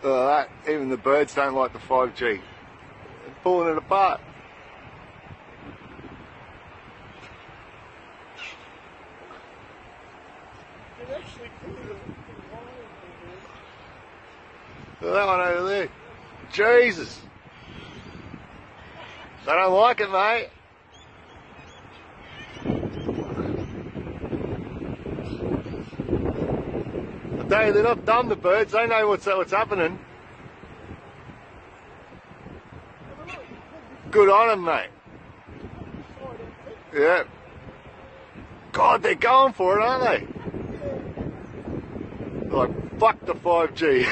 Even the birds don't like the 5G. They're pulling it apart. Look at that one over there. Jesus. They don't like it, mate. I tell you, they're not dumb, the birds. They know what's happening. Good on them, mate. Yeah. God, they're going for it, aren't they? They're like, fuck the 5G.